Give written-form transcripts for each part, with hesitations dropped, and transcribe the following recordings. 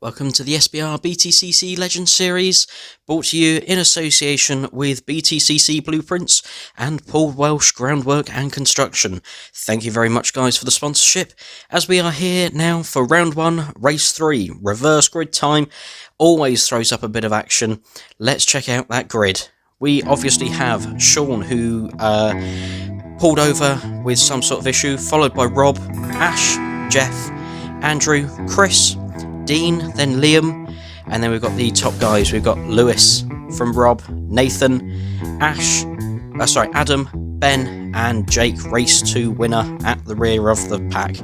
Welcome to the SBR BTCC Legend Series, brought to you in association with BTCC Blueprints and Paul Welsh Groundwork and Construction. Thank you very much, guys, for the sponsorship, as we are here now for round 1, race 3, reverse grid time. Always throws up a bit of action. Let's check out that grid. We obviously have Sean, who pulled over with some sort of issue, followed by Rob, Ash, Jeff, Andrew, Chris, Dean, then Liam, and then we've got the top guys. We've got Lewis from Rob, Nathan, Adam, Ben, and Jake, race 2 winner at the rear of the pack.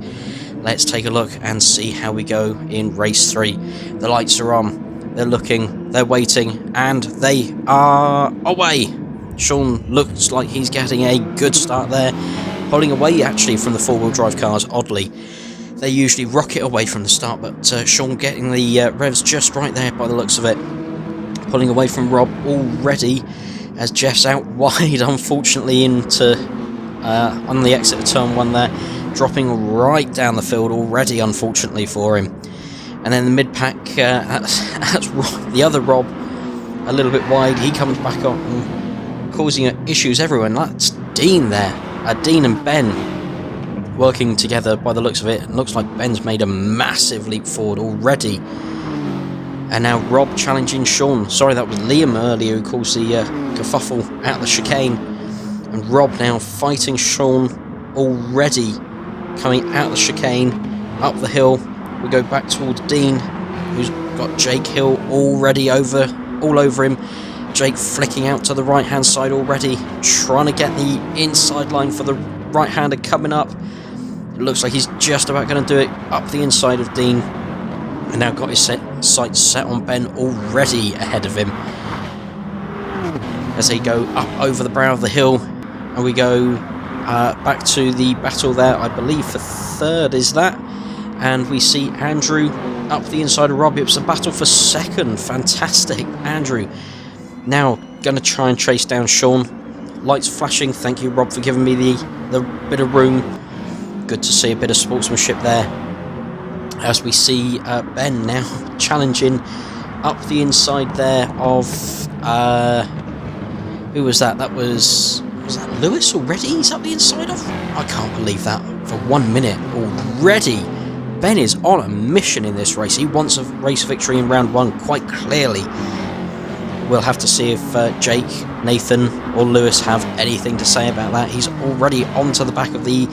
Let's take a look and see how we go in race 3. The lights are on, they're looking, they're waiting, and they are away. Sean looks like he's getting a good start there, pulling away actually from the four-wheel drive cars, oddly. They usually rocket away from the start, but Sean getting the revs just right there by the looks of it. Pulling away from Rob already, as Jeff's out wide, unfortunately, into on the exit of turn 1 there. Dropping right down the field already, unfortunately for him. And then the mid-pack, that's the other Rob, a little bit wide. He comes back up and causing issues everywhere. And that's Dean there. Dean and Ben working together by the looks of it. It looks like Ben's made a massive leap forward already. And now Rob challenging Sean. Sorry, that was Liam earlier who caused the kerfuffle out the chicane. And Rob now fighting Sean already, coming out the chicane, up the hill. We go back towards Dean, who's got Jake Hill already all over him. Jake flicking out to the right hand side already, trying to get the inside line for the right hander coming up. It looks like he's just about going to do it up the inside of Dean, and now got his sights set on Ben already ahead of him as they go up over the brow of the hill. And we go back to the battle there, I believe for third is that, and we see Andrew up the inside of Rob. It was a battle for second. Fantastic. Andrew now going to try and chase down Sean. Lights flashing. Thank you, Rob, for giving me the bit of room. Good to see a bit of sportsmanship there, as we see Ben now challenging up the inside there of who was that? Was that Lewis already? He's up the inside of? I can't believe that. For 1 minute already. Ben is on a mission in this race. He wants a race victory in round 1 quite clearly. We'll have to see if Jake, Nathan or Lewis have anything to say about that. He's already onto the back of the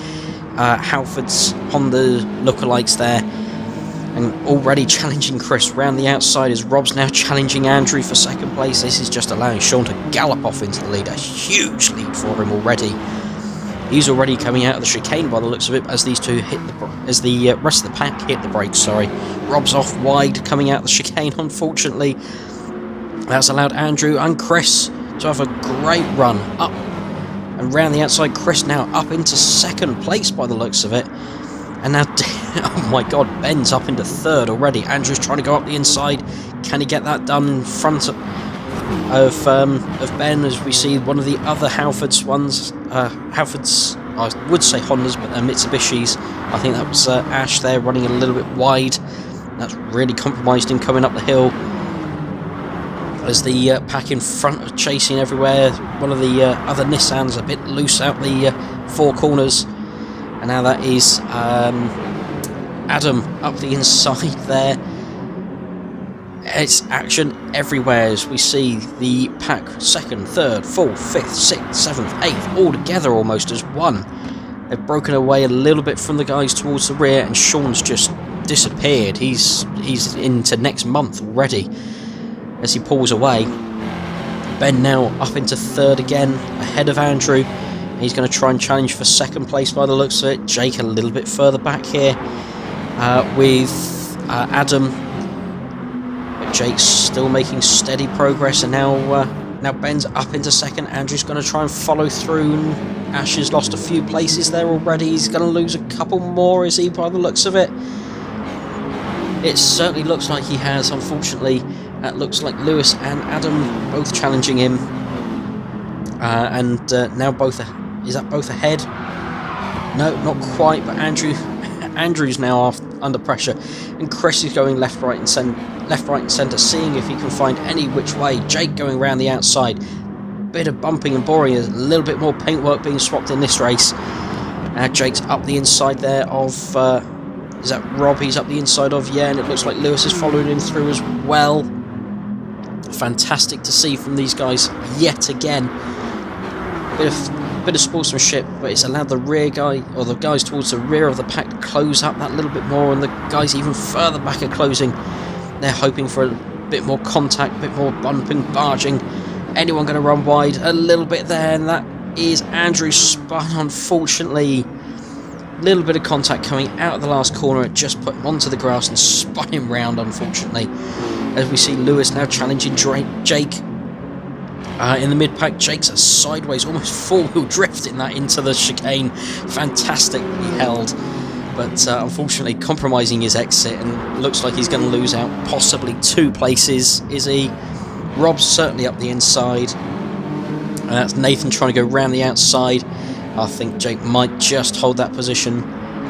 Halford's Honda lookalikes there, and already challenging Chris round the outside, as Rob's now challenging Andrew for second place. This is just allowing Sean to gallop off into the lead. A huge lead for him already. He's already coming out of the chicane by the looks of it, as these two as the rest of the pack hit the brakes. Sorry, Rob's off wide coming out of the chicane, unfortunately. That's allowed Andrew and Chris to have a great run up and round the outside. Chris now up into second place by the looks of it. And now, oh my god, Ben's up into third already. Andrew's trying to go up the inside. Can he get that done in front of Ben, as we see one of the other Halfords ones, I would say Hondas, but they're Mitsubishis. I think that was Ash there running a little bit wide. That's really compromised him coming up the hill, as the pack in front are chasing everywhere. One of the other Nissans a bit loose out the four corners. And now that is Adam up the inside there. It's action everywhere, as we see the pack second, third, fourth, fifth, sixth, seventh, eighth, all together almost as one. They've broken away a little bit from the guys towards the rear, and Sean's just disappeared. He's into next month already, as he pulls away. Ben now up into third again, ahead of Andrew. He's going to try and challenge for second place by the looks of it. Jake a little bit further back here with Adam. But Jake's still making steady progress, and now Ben's up into second. Andrew's going to try and follow through, and Ash has lost a few places there already. He's going to lose a couple more, is he, by the looks of it? It certainly looks like he has, unfortunately. That looks like Lewis and Adam both challenging him. And now both is that both ahead? No, not quite, but Andrew's now under pressure, and Chris is going left, right and centre, seeing if he can find any which way. Jake going around the outside, bit of bumping and boring, a little bit more paintwork being swapped in this race. Now Jake's up the inside there of, is that Rob he's up the inside of? Yeah, and it looks like Lewis is following him through as well. Fantastic to see from these guys yet again. Bit of sportsmanship, but it's allowed the rear guy, or the guys towards the rear of the pack, to close up that little bit more, and the guys even further back are closing. They're hoping for a bit more contact, a bit more bumping, barging. Anyone going to run wide? A little bit there, and that is Andrew spun, unfortunately. Little bit of contact coming out of the last corner. It just put him onto the grass and spun him round, unfortunately. As we see Lewis now challenging Jake. In the mid-pack, Jake's a sideways, almost four-wheel drifting that into the chicane. Fantastically held. But unfortunately compromising his exit, and looks like he's going to lose out possibly 2 places, is he? Rob's certainly up the inside. And that's Nathan trying to go round the outside. I think Jake might just hold that position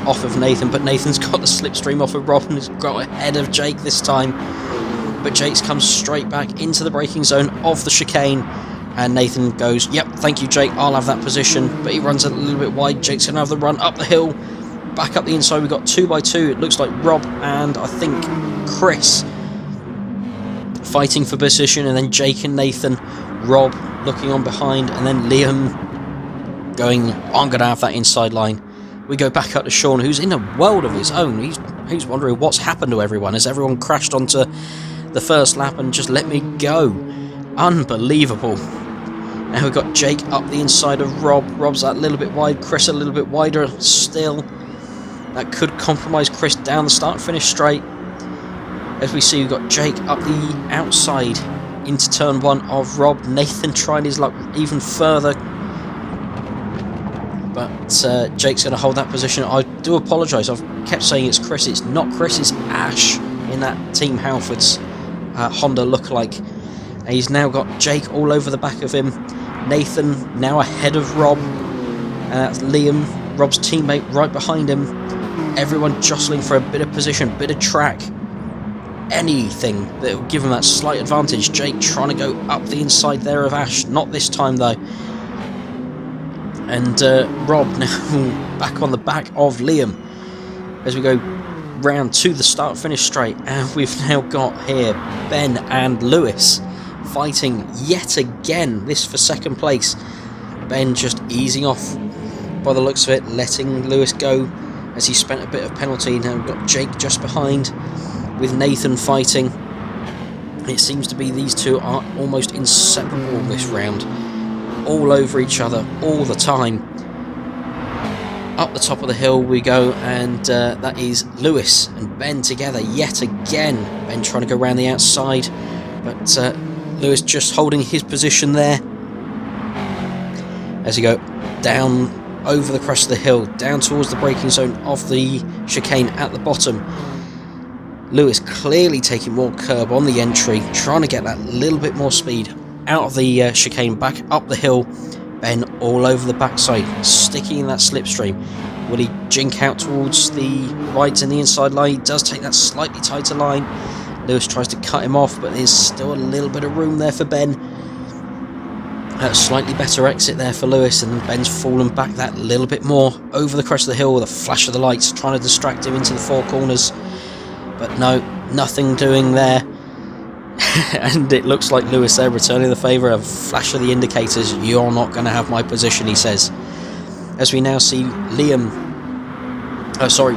off of Nathan, but Nathan's got the slipstream off of Rob and has got ahead of Jake this time. But Jake's comes straight back into the braking zone of the chicane, and Nathan goes, yep, thank you Jake, I'll have that position. But he runs a little bit wide. Jake's going to have the run up the hill, back up the inside. We've got 2 by 2. It looks like Rob and I think Chris fighting for position, and then Jake and Nathan, Rob looking on behind, and then Liam going, I'm going to have that inside line. We go back up to Sean, who's in a world of his own. He's wondering what's happened to everyone. Has everyone crashed onto the first lap and just let me go? Unbelievable. Now we've got Jake up the inside of Rob. Rob's that little bit wide. Chris a little bit wider still. That could compromise Chris down the start-finish straight. As we see, we've got Jake up the outside into turn 1 of Rob. Nathan trying his luck even further. But Jake's going to hold that position. I do apologise. I've kept saying it's Chris. It's not Chris. It's Ash in that Team Halford's Honda lookalike. And he's now got Jake all over the back of him. Nathan now ahead of Rob. And that's Liam, Rob's teammate, right behind him. Everyone jostling for a bit of position, bit of track. Anything that will give him that slight advantage. Jake trying to go up the inside there of Ash. Not this time though. And Rob now back on the back of Liam as we go round to the start-finish straight. And we've now got here Ben and Lewis fighting yet again, this for second place. Ben just easing off by the looks of it, letting Lewis go as he spent a bit of penalty. Now we've got Jake just behind with Nathan fighting. It seems to be these two are almost inseparable this round. All over each other all the time. Up the top of the hill we go, and that is Lewis and Ben together yet again. Ben trying to go around the outside, but Lewis just holding his position there as he go down over the crest of the hill, down towards the braking zone of the chicane at the bottom. Lewis clearly taking more curb on the entry, trying to get that little bit more speed out of the chicane back up the hill. Ben all over the backside, sticking in that slipstream. Will he jink out towards the right and the inside line? He does take that slightly tighter line. Lewis tries to cut him off, but there's still a little bit of room there for Ben. A slightly better exit there for Lewis, and Ben's fallen back that little bit more over the crest of the hill with a flash of the lights, trying to distract him into the 4 corners. But no, nothing doing there. And it looks like Lewis there returning the favour. A flash of the indicators. You're not going to have my position, he says. As we now see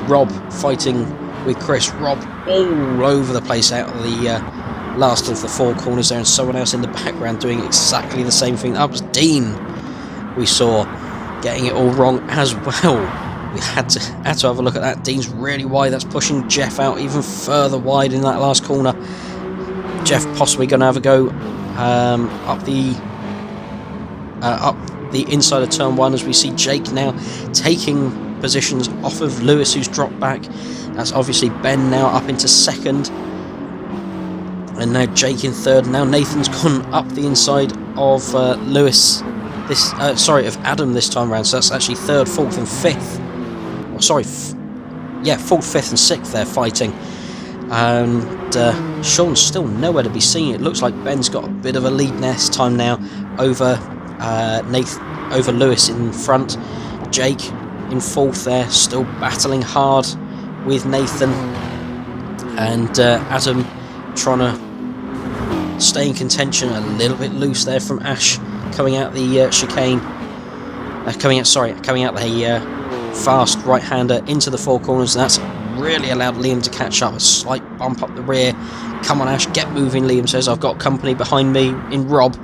Rob fighting with Chris. Rob all over the place out of the last of the 4 corners there, and someone else in the background doing exactly the same thing. That was Dean we saw getting it all wrong as well. We had to have a look at that. Dean's really wide. That's pushing Jeff out even further wide in that last corner. Jeff possibly going to have a go up the inside of turn 1 as we see Jake now taking positions off of Lewis, who's dropped back. That's obviously Ben now up into 2nd, and now Jake in 3rd. Now Nathan's gone up the inside of Lewis of Adam this time around, so that's actually 3rd, 4th and 5th. 4th, 5th and 6th there fighting. And Sean's still nowhere to be seen. It looks like Ben's got a bit of a lead this time now over over Lewis in front. Jake in 4th there, still battling hard with Nathan. And Adam trying to stay in contention, a little bit loose there from Ash coming out the chicane. Coming out the fast right-hander into the 4 corners. That's really allowed Liam to catch up. A slight bump up the rear. Come on, Ash, get moving, Liam says. I've got company behind me in Rob.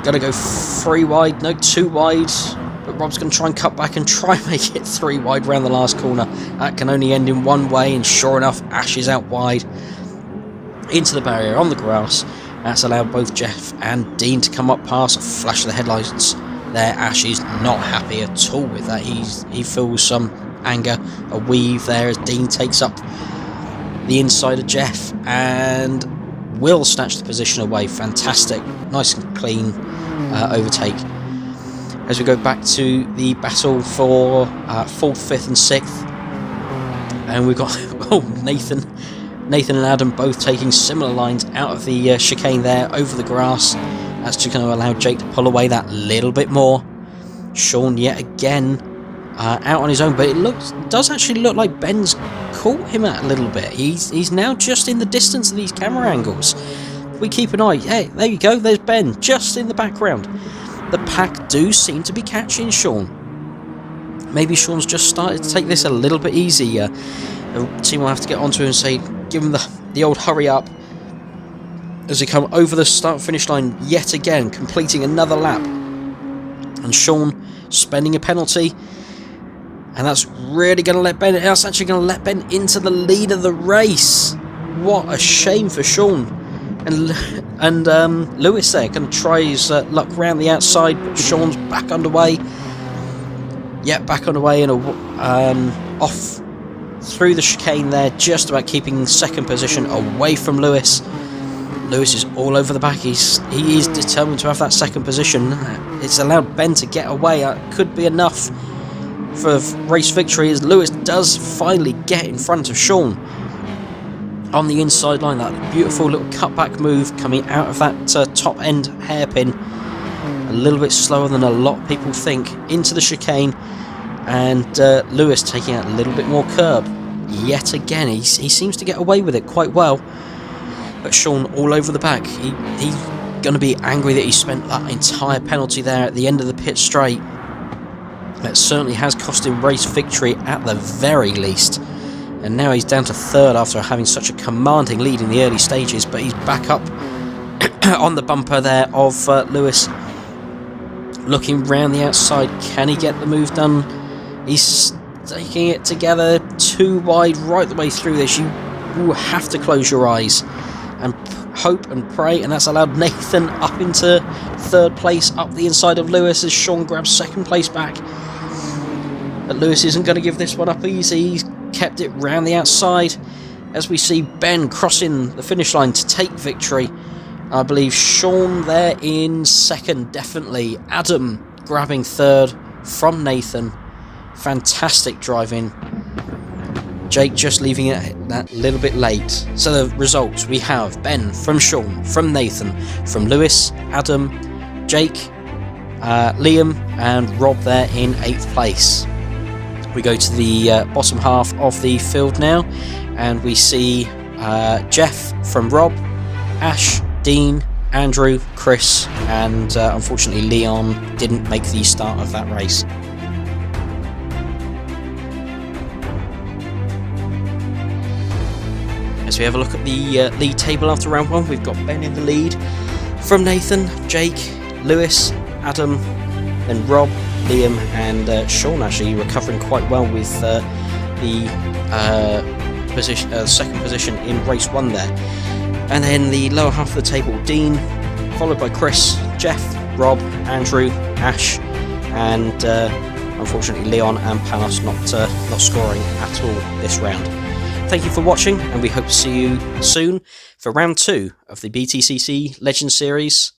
Gotta go 3 wide, no 2 wide. But Rob's going to try and cut back and try and make it 3 wide round the last corner. That can only end in one way, and sure enough, Ash is out wide into the barrier on the grass. That's allowed both Jeff and Dean to come up past. A flash of the headlights there. Ash is not happy at all with that. He feels some anger, a weave there as Dean takes up the inside of Jeff and will snatch the position away. Fantastic, nice and clean overtake. As we go back to the battle for 4th, 5th and 6th, and we've got Nathan and Adam both taking similar lines out of the chicane there over the grass. That's just going to allow Jake to pull away that little bit more. Sean yet again out on his own, but it does actually look like Ben's caught him out a little bit. He's now just in the distance of these camera angles. We keep an eye. Hey, there you go. There's Ben just in the background. The pack do seem to be catching Sean. Maybe Sean's just started to take this a little bit easier. The team will have to get onto him and say, give him the old hurry up. As they come over the start-finish line yet again, completing another lap. And Sean spending a penalty. And that's really going to let Ben... That's actually going to let Ben into the lead of the race. What a shame for Sean. And Lewis there going to try his luck round the outside, but Sean's back underway. Yeah, back underway and off through the chicane there, just about keeping 2nd position away from Lewis. Lewis is all over the back. He is determined to have that 2nd position. It's allowed Ben to get away. Could be enough for race victory as Lewis does finally get in front of Sean. On the inside line, that beautiful little cutback move coming out of that top end hairpin. A little bit slower than a lot of people think. Into the chicane. And Lewis taking out a little bit more curb. Yet again, he seems to get away with it quite well. But Sean all over the back. He's going to be angry that he spent that entire penalty there at the end of the pit straight. That certainly has cost him race victory at the very least. And now he's down to 3rd after having such a commanding lead in the early stages. But he's back up on the bumper there of Lewis. Looking round the outside. Can he get the move done? He's taking it together 2 wide right the way through this. You will have to close your eyes and hope and pray. And that's allowed Nathan up into 3rd place up the inside of Lewis as Sean grabs 2nd place back. But Lewis isn't going to give this one up easy. He's kept it round the outside as we see Ben crossing the finish line to take victory. I believe Sean there in 2nd, definitely. Adam grabbing 3rd from Nathan. Fantastic driving. Jake just leaving it that little bit late. So the results we have Ben from Sean, from Nathan, from Lewis, Adam, Jake, Liam and Rob there in 8th place. We go to the bottom half of the field now and we see Jeff from Rob, Ash, Dean, Andrew, Chris and unfortunately Leon didn't make the start of that race. As we have a look at the lead table after round 1, we've got Ben in the lead from Nathan, Jake, Lewis, Adam, then Rob, Liam and Sean actually recovering quite well with the second position in race 1 there. And then the lower half of the table, Dean, followed by Chris, Jeff, Rob, Andrew, Ash, and unfortunately Leon and Panos not scoring at all this round. Thank you for watching, and we hope to see you soon for round 2 of the BTCC Legend Series.